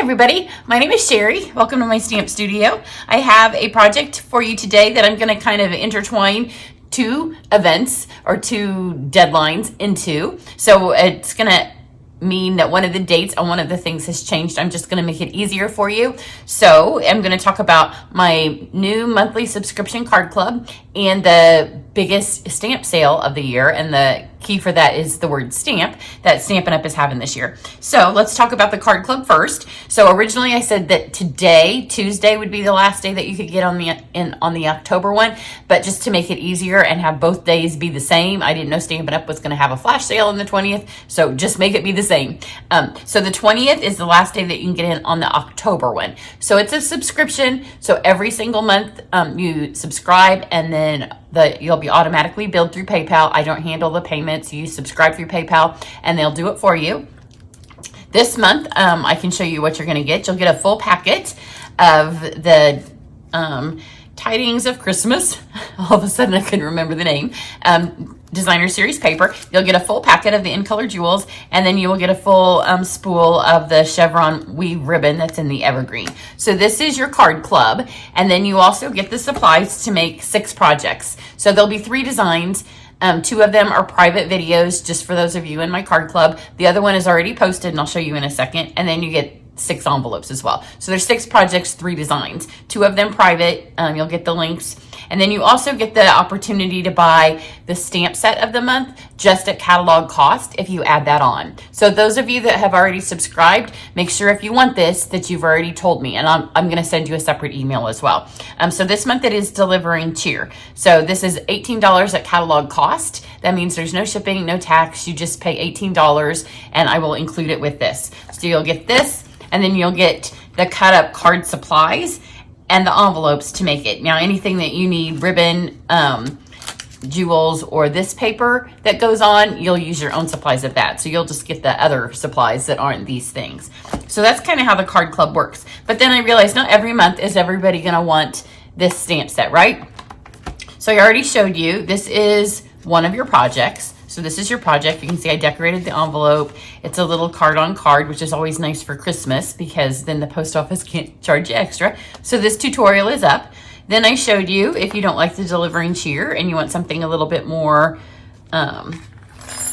everybody, my name is Cheri. Welcome to my stamp studio. I have a project for you today that I'm going to kind of intertwine two events or two deadlines into. So it's going to mean that one of the dates on one of the things has changed. I'm just going to make it easier for you. So I'm going to talk about my new monthly subscription card club and the biggest stamp sale of the year. And the key for that is the word stamp that Stampin' Up! Is having this year. So let's talk about the card club first. So originally I said that today, Tuesday, would be the last day that you could get on the October one, but just to make it easier and have both days be the same, I didn't know Stampin' Up! Was going to have a flash sale on the 20th, so just make it be the same. So the 20th is the last day that you can get in on the October one. So it's a subscription, so every single month you subscribe, and then you'll be automatically billed through PayPal. I don't handle the payments. You subscribe through PayPal and they'll do it for you. This month, I can show you what you're going to get. You'll get a full packet of the Tidings of Christmas. All of a sudden, I couldn't remember the name. Designer Series paper. You'll get a full packet of the in color jewels, and then you will get a full spool of the chevron weave ribbon that's in the Evergreen. So this is your card club, and then you also get the supplies to make 6 projects. So there'll be 3 designs. 2 of them are private videos just for those of you in my card club. The other one is already posted, and I'll show you in a second. And then you get 6 envelopes as well. So there's 6 projects, 3 designs. 2 of them private. You'll get the links. And then you also get the opportunity to buy the stamp set of the month just at catalog cost if you add that on. So those of you that have already subscribed, make sure if you want this that you've already told me, and I'm going to send you a separate email as well. So this month it is delivering cheer. So this is $18 at catalog cost. That means there's no shipping, no tax. You just pay $18, and I will include it with this. So you'll get this, and then you'll get the cut up card supplies and the envelopes to make it. Now, anything that you need, ribbon, jewels, or this paper that goes on, you'll use your own supplies of that. So you'll just get the other supplies that aren't these things. So that's kind of how the card club works. But then I realized not every month is everybody going to want this stamp set, right? So I already showed you, this is one of your projects. So this is your project. You can see I decorated the envelope. It's a little card on card, which is always nice for Christmas because then the post office can't charge you extra. So this tutorial is up. Then I showed you if you don't like the delivering cheer and you want something a little bit more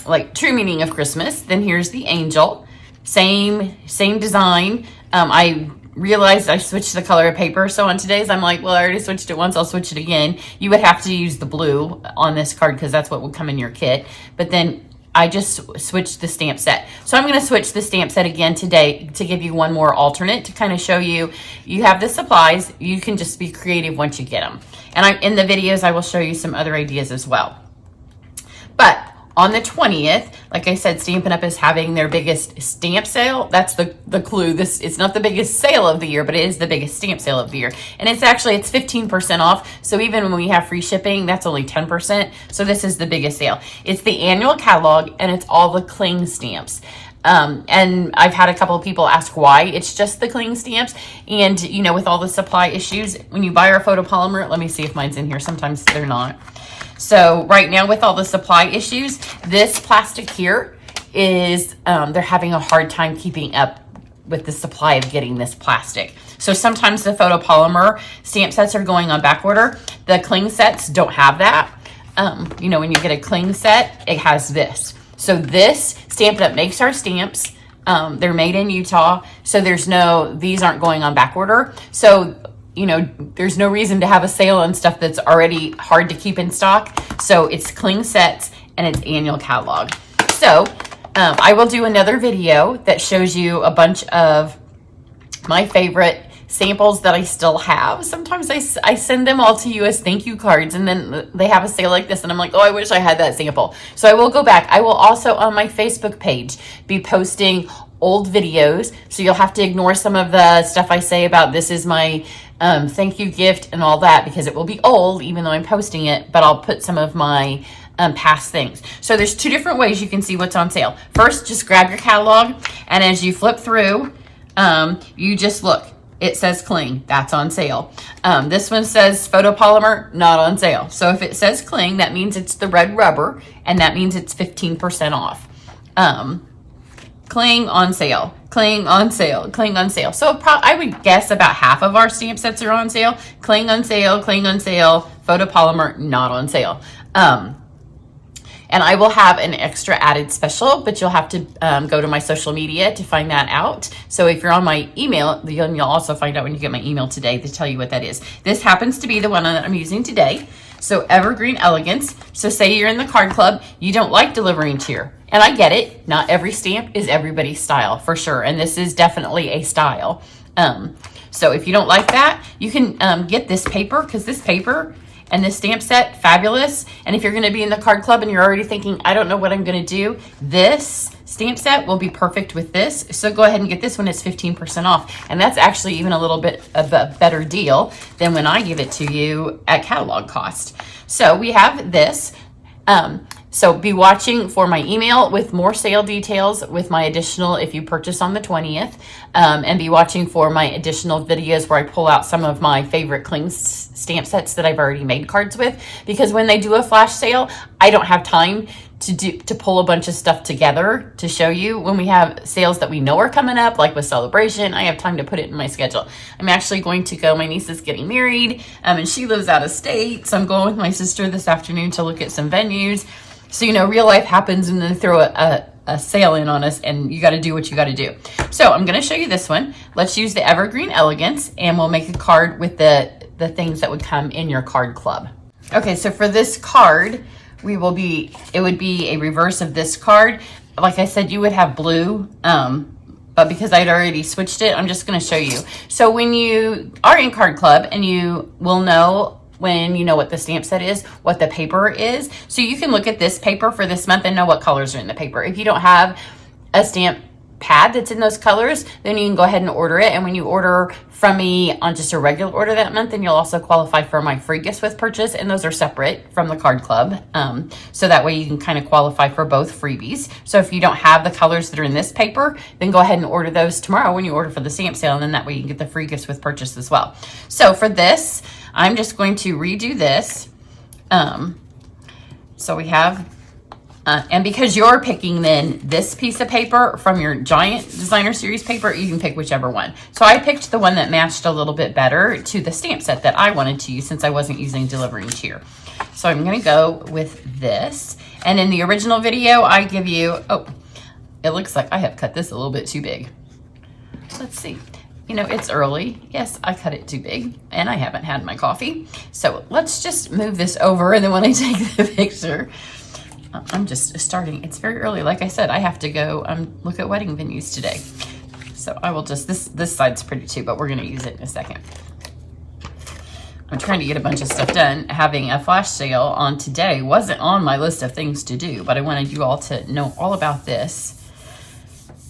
like true meaning of Christmas, then here's the angel. Same design. I realized I switched the color of paper. So on today's, I'm like, well, I already switched it once. I'll switch it again. You would have to use the blue on this card because that's what will come in your kit. But then I just switched the stamp set. So I'm going to switch the stamp set again today to give you one more alternate to kind of show you, you have the supplies. You can just be creative once you get them. And in the videos, I will show you some other ideas as well. But on the 20th, like I said, Stampin' Up! Is having their biggest stamp sale. That's the clue. It's not the biggest sale of the year, but it is the biggest stamp sale of the year. And it's 15% off. So even when we have free shipping, that's only 10%. So this is the biggest sale. It's the annual catalog, and it's all the cling stamps. And I've had a couple of people ask why it's just the cling stamps. And, you know, with all the supply issues, when you buy our photopolymer, let me see if mine's in here. Sometimes they're not. So right now with all the supply issues, this plastic here is, they're having a hard time keeping up with the supply of getting this plastic. So sometimes the photopolymer stamp sets are going on back order. The cling sets don't have that. You know, when you get a cling set, it has this. So this Stampin' Up! Makes our stamps. They're made in Utah. So these aren't going on back order. So you know, there's no reason to have a sale on stuff that's already hard to keep in stock. So it's cling sets and it's annual catalog. So I will do another video that shows you a bunch of my favorite samples that I still have. Sometimes I send them all to you as thank you cards, and then they have a sale like this and I'm like, oh, I wish I had that sample. So I will go back. I will also on my Facebook page be posting old videos. So you'll have to ignore some of the stuff I say about this is my thank you gift and all that because it will be old even though I'm posting it, but I'll put some of my past things. So there's 2 different ways you can see what's on sale. First, just grab your catalog, and as you flip through, you just look. It says cling, that's on sale. This one says photopolymer, not on sale. So if it says cling, that means it's the red rubber, and that means it's 15% off. cling on sale, cling on sale, cling on sale. So I would guess about half of our stamp sets are on sale. Cling on sale, photopolymer not on sale. And I will have an extra added special, but you'll have to go to my social media to find that out. So if you're on my email, you'll also find out when you get my email today to tell you what that is. This happens to be the one that I'm using today. So Evergreen Elegance. So say you're in the card club, you don't like delivering cheer. And I get it. Not every stamp is everybody's style, for sure. And this is definitely a style. So if you don't like that, you can get this paper, because this paper and this stamp set, fabulous. And if you're going to be in the card club and you're already thinking, I don't know what I'm going to do, this stamp set will be perfect with this. So go ahead and get this one. It's 15% off. And that's actually even a little bit of a better deal than when I give it to you at catalog cost. So we have this. So be watching for my email with more sale details with my additional, if you purchase on the 20th, and be watching for my additional videos where I pull out some of my favorite cling stamp sets that I've already made cards with, because when they do a flash sale, I don't have time to pull a bunch of stuff together to show you. When we have sales that we know are coming up, like with Celebration, I have time to put it in my schedule. I'm actually going to go, my niece is getting married, and she lives out of state, so I'm going with my sister this afternoon to look at some venues. So, you know, real life happens and then throw a sale in on us, and you got to do what you got to do. So I'm going to show you this one. Let's use the Evergreen Elegance, and we'll make a card with the things that would come in your card club. Okay, so for this card, it would be a reverse of this card. Like I said, you would have blue, but because I'd already switched it, I'm just going to show you. So when you are in card club, and you will know when you know what the stamp set is, what the paper is. So you can look at this paper for this month and know what colors are in the paper. If you don't have a stamp pad that's in those colors, then you can go ahead and order it. And when you order from me on just a regular order that month, then you'll also qualify for my free gifts with purchase. And those are separate from the card club. So that way you can kind of qualify for both freebies. So if you don't have the colors that are in this paper, then go ahead and order those tomorrow when you order for the stamp sale. And then that way you can get the free gifts with purchase as well. So for this, I'm just going to redo this. So we have, and because you're picking then this piece of paper from your giant designer series paper, you can pick whichever one. So I picked the one that matched a little bit better to the stamp set that I wanted to use, since I wasn't using delivering cheer. So I'm going to go with this. And in the original video, I give you, oh, it looks like I have cut this a little bit too big. Let's see. You know, it's early. Yes, I cut it too big, and I haven't had my coffee. So let's just move this over, and then when I take the picture, I'm just starting. It's very early. Like I said, I have to go look at wedding venues today. So I will just, this side's pretty too, but we're going to use it in a second. I'm trying to get a bunch of stuff done. Having a flash sale on today wasn't on my list of things to do, but I wanted you all to know all about this.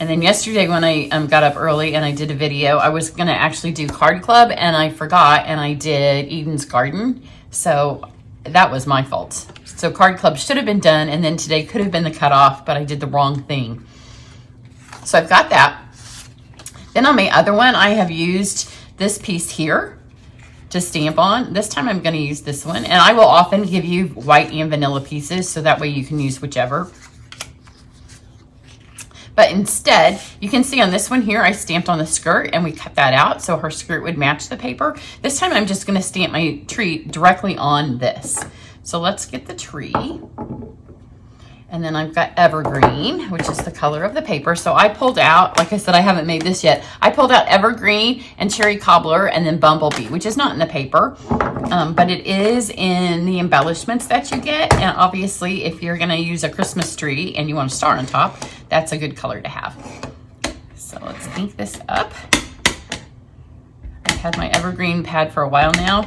And then yesterday when I got up early and I did a video, I was going to actually do Card Club, and I forgot, and I did Eden's Garden. So that was my fault. So Card Club should have been done, and then today could have been the cutoff, but I did the wrong thing. So I've got that. Then on my other one, I have used this piece here to stamp on. This time I'm going to use this one, and I will often give you white and vanilla pieces, so that way you can use whichever. But instead, you can see on this one here, I stamped on the skirt, and we cut that out so her skirt would match the paper. This time I'm just going to stamp my tree directly on this. So let's get the tree. And then I've got Evergreen, which is the color of the paper. So I pulled out, like I said, I haven't made this yet. I pulled out Evergreen and Cherry Cobbler and then Bumblebee, which is not in the paper, but it is in the embellishments that you get. And obviously, if you're going to use a Christmas tree and you want a star on top, that's a good color to have. So let's ink this up. I've had my Evergreen pad for a while now.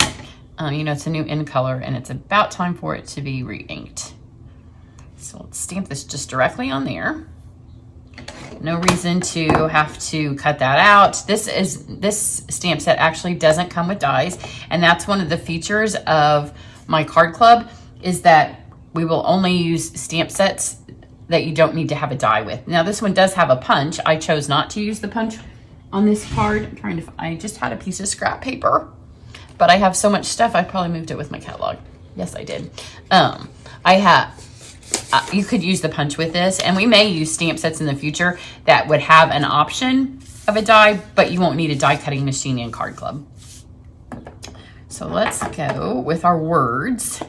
You know, it's a new in color, and it's about time for it to be re-inked. So let's stamp this just directly on there. No reason to have to cut that out. This stamp set actually doesn't come with dies, and that's one of the features of my card club, is that we will only use stamp sets that you don't need to have a die with. Now this one does have a punch. I chose not to use the punch on this card. I just had a piece of scrap paper, but I have so much stuff, I probably moved it with my catalog. Yes, I did. you could use the punch with this, and we may use stamp sets in the future that would have an option of a die, but you won't need a die cutting machine in Card Club. So let's go with our words.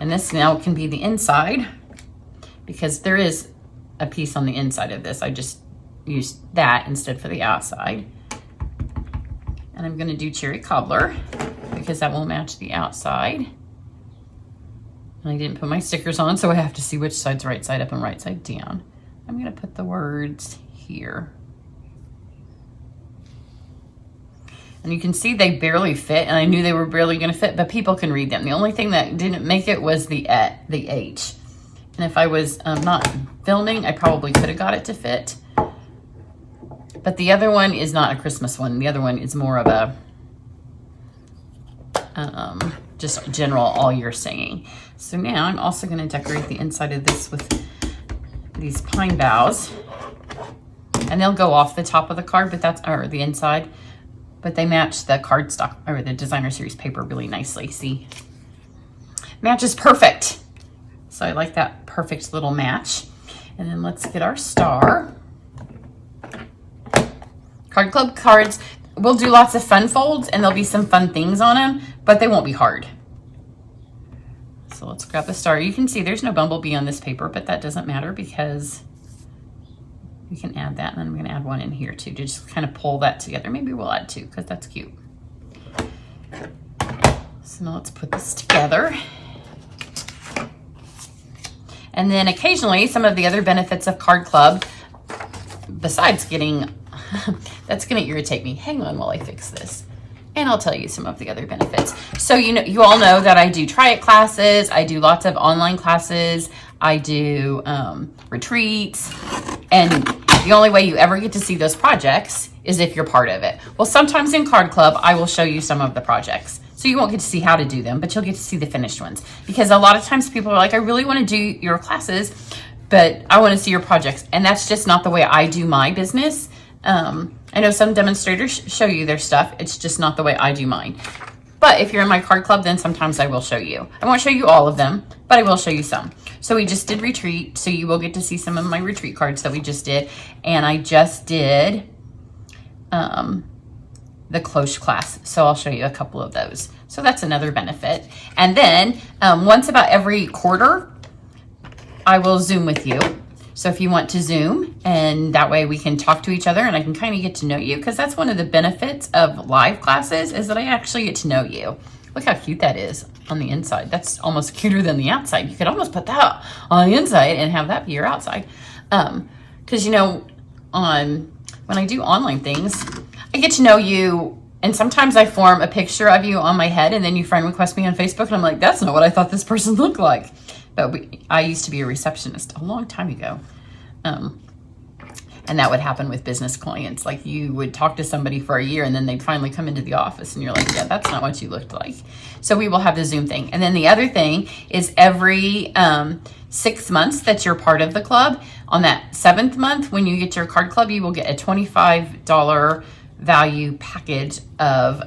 And this now can be the inside, because there is a piece on the inside of this. I just used that instead for the outside. And I'm gonna do Cherry Cobbler because that will match the outside. And I didn't put my stickers on, so I have to see which side's right side up and right side down. I'm gonna put the words here. And you can see they barely fit, and I knew they were barely gonna fit, but people can read them. The only thing that didn't make it was the H. And if I was not filming, I probably could have got it to fit. But the other one is not a Christmas one. The other one is more of a just general all year singing. So now I'm also gonna decorate the inside of this with these pine boughs. And they'll go off the top of the card, but that's, or the inside. But they match the cardstock or the designer series paper really nicely. See, matches perfect. So I like that perfect little match. And then let's get our star. Card Club cards, we'll do lots of fun folds, and there'll be some fun things on them, but they won't be hard. So let's grab the star. You can see there's no bumblebee on this paper, but that doesn't matter because we can add that, and then I'm gonna add one in here too to just kind of pull that together. Maybe we'll add two because that's cute. So now let's put this together. And then occasionally some of the other benefits of Card Club, besides getting, that's gonna irritate me. Hang on while I fix this. And I'll tell you some of the other benefits. So you all know that I do try it classes, I do lots of online classes, I do retreats, and the only way you ever get to see those projects is if you're part of it. Well, sometimes in Card Club, I will show you some of the projects. So you won't get to see how to do them, but you'll get to see the finished ones. Because a lot of times people are like, I really want to do your classes, but I want to see your projects. And that's just not the way I do my business. I know some demonstrators show you their stuff. It's just not the way I do mine. But if you're in my Card Club, then sometimes I will show you. I won't show you all of them, but I will show you some. So we just did retreat, so you will get to see some of my retreat cards that we just did. And I just did the cloche class, so I'll show you a couple of those. So that's another benefit. And then once about every quarter, I will Zoom with you. So if you want to Zoom, and that way we can talk to each other and I can kind of get to know you, because that's one of the benefits of live classes is that I actually get to know you. Look how cute that is on the inside. That's almost cuter than the outside. You could almost put that on the inside and have that be your outside. Because when I do online things, I get to know you, and sometimes I form a picture of you on my head, and then you friend request me on Facebook, and I'm like, that's not what I thought this person looked like. But I used to be a receptionist a long time ago. And that would happen with business clients. Like you would talk to somebody for a year and then they'd finally come into the office and you're like, yeah, that's not what you looked like. So we will have the Zoom thing. And then the other thing is every 6 months that you're part of the club, on that 7th month, when you get your Card Club, you will get a $25 value package of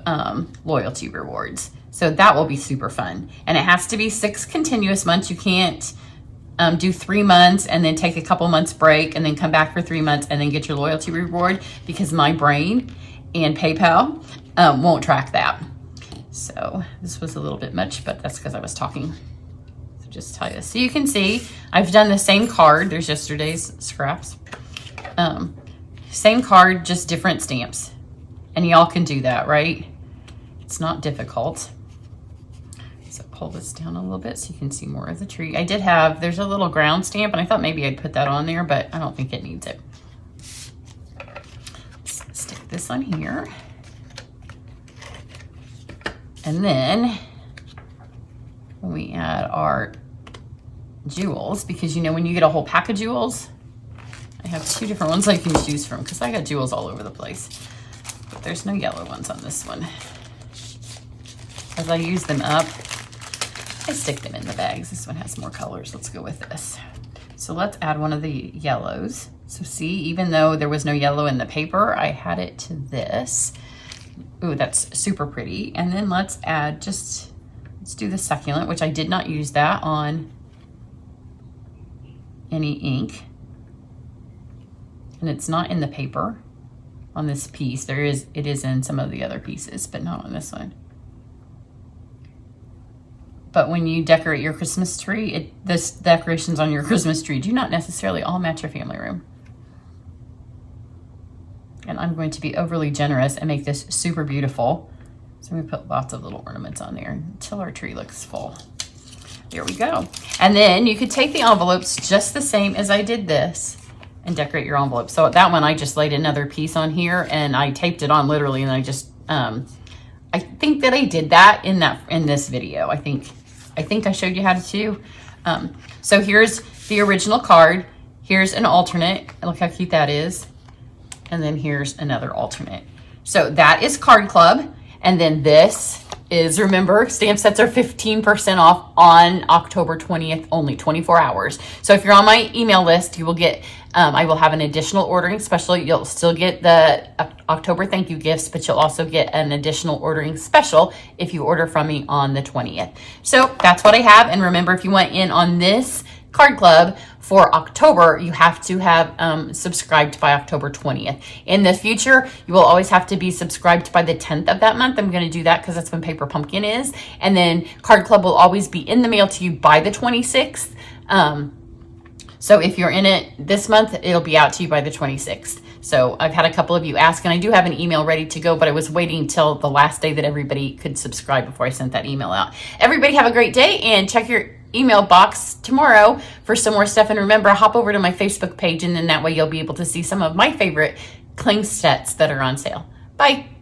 loyalty rewards. So that will be super fun. And it has to be 6 continuous months. You can't do 3 months and then take a couple months break and then come back for 3 months and then get your loyalty reward, because my brain and PayPal won't track that. So this was a little bit much, but that's because I was talking. So just tell you. So you can see I've done the same card. There's yesterday's scraps. Same card, just different stamps. And y'all can do that, right? It's not difficult. So pull this down a little bit so you can see more of the tree. I did have, there's a little ground stamp, and I thought maybe I'd put that on there, but I don't think it needs it. Let's stick this on here. And then when we add our jewels, because when you get a whole pack of jewels, I have 2 different ones I can choose from because I got jewels all over the place. But there's no yellow ones on this one. As I use them up, I stick them in the bags. This one has more colors. Let's go with this. So let's add one of the yellows. So see, even though there was no yellow in the paper, I had it to this. Ooh, that's super pretty. And then let's add let's do the succulent, which I did not use that on any ink. And it's not in the paper on this piece. It is in some of the other pieces, but not on this one. But when you decorate your Christmas tree, this decorations on your Christmas tree do not necessarily all match your family room. And I'm going to be overly generous and make this super beautiful. So I'm going to put lots of little ornaments on there until our tree looks full. There we go. And then you could take the envelopes just the same as I did this and decorate your envelope. So that one, I just laid another piece on here and I taped it on literally, and I just, I think that I did that in this video. I think I showed you how to do. So here's the original card. Here's an alternate. Look how cute that is. And then here's another alternate. So that is Card Club. And then this is, remember, stamp sets are 15% off on October 20th, only 24 hours. So if you're on my email list, you will get, I will have an additional ordering special. You'll still get the October thank you gifts, but you'll also get an additional ordering special if you order from me on the 20th. So that's what I have. And remember, if you want in on this Card Club for October, you have to have subscribed by October 20th. In the future, you will always have to be subscribed by the 10th of that month. I'm going to do that because that's when Paper Pumpkin is. And then Card Club will always be in the mail to you by the 26th. So if you're in it this month, it'll be out to you by the 26th. So I've had a couple of you ask, and I do have an email ready to go, but I was waiting till the last day that everybody could subscribe before I sent that email out. Everybody have a great day, and check your email box tomorrow for some more stuff. And remember, hop over to my Facebook page, and then that way you'll be able to see some of my favorite cling sets that are on sale. Bye.